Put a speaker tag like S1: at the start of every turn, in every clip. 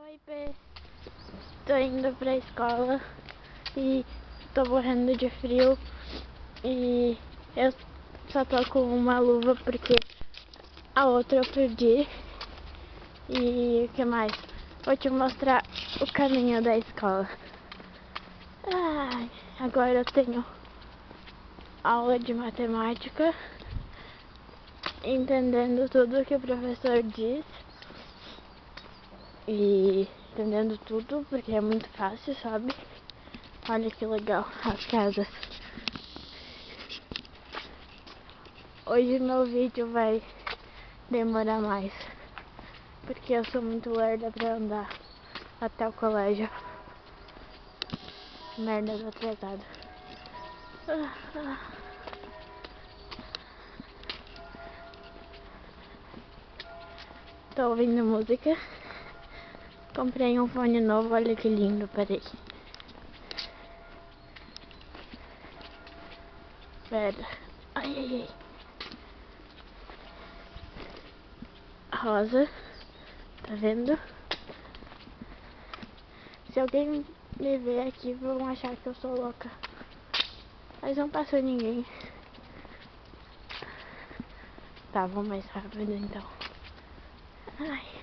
S1: Oi, Pê. Tô indo pra escola e tô morrendo de frio e eu só tô com uma luva porque a outra eu perdi. E o que mais? Vou te mostrar o caminho da escola. Ai, agora eu tenho aula de matemática, entendendo tudo que o professor diz. E entendendo tudo, porque é muito fácil, sabe? Olha que legal as casas. Hoje meu vídeo vai demorar mais, porque eu sou muito lerda pra andar até o colégio. Merda do atrasado. Tô ouvindo música. Comprei um fone novo, olha que lindo, peraí. Pera. Ai, ai, ai. Rosa. Tá vendo? Se alguém me ver aqui, vão achar que eu sou louca. Mas não passou ninguém. Tá, vou mais rápido então. Ai.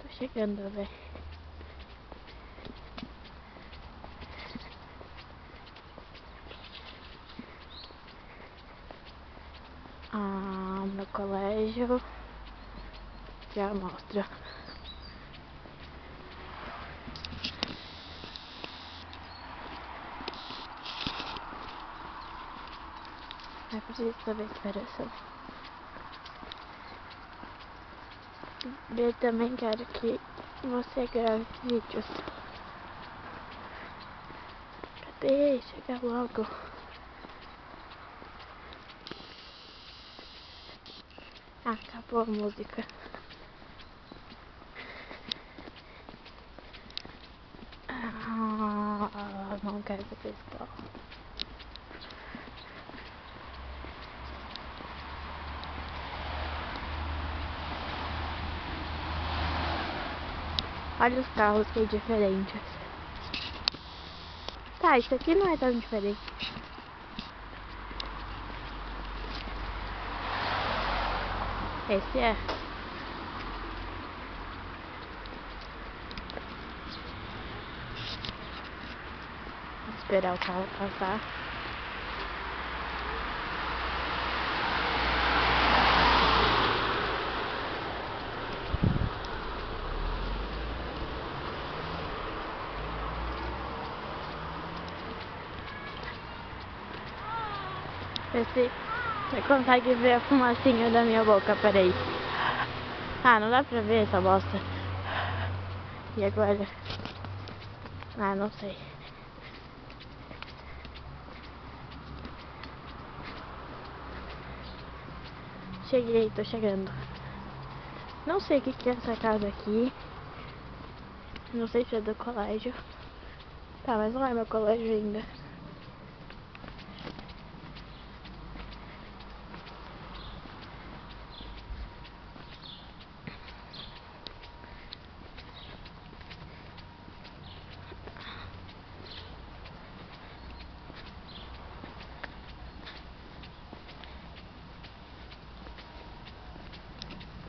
S1: Tô chegando, velho. Meu colégio já mostra. É preciso saber esperação. Eu também quero que você grave vídeos. Cadê? Chega logo. Acabou a música. Não quero ir pra escola. Olha os carros que é diferentes. Tá, isso aqui não é tão diferente. Esse é. Vou esperar o carro passar. Vê se você consegue ver a fumacinha da minha boca, peraí. Não dá pra ver essa bosta. E agora? Não sei. Cheguei, tô chegando. Não sei o que é essa casa aqui. Não sei se é do colégio. Tá, mas não é meu colégio ainda.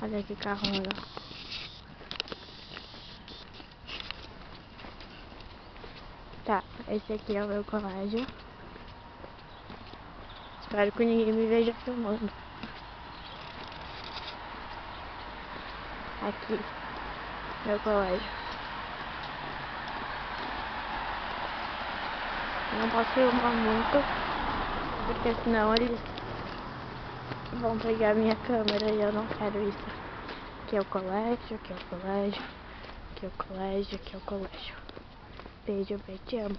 S1: Olha que carro legal. Tá, esse aqui é o meu colégio. Espero que ninguém me veja filmando. Aqui, meu colégio. Não posso filmar muito, porque senão eles vão pegar minha câmera e eu não quero isso. Aqui é o colégio, aqui é o colégio, aqui é o colégio, aqui é o colégio. Beijo, te amo.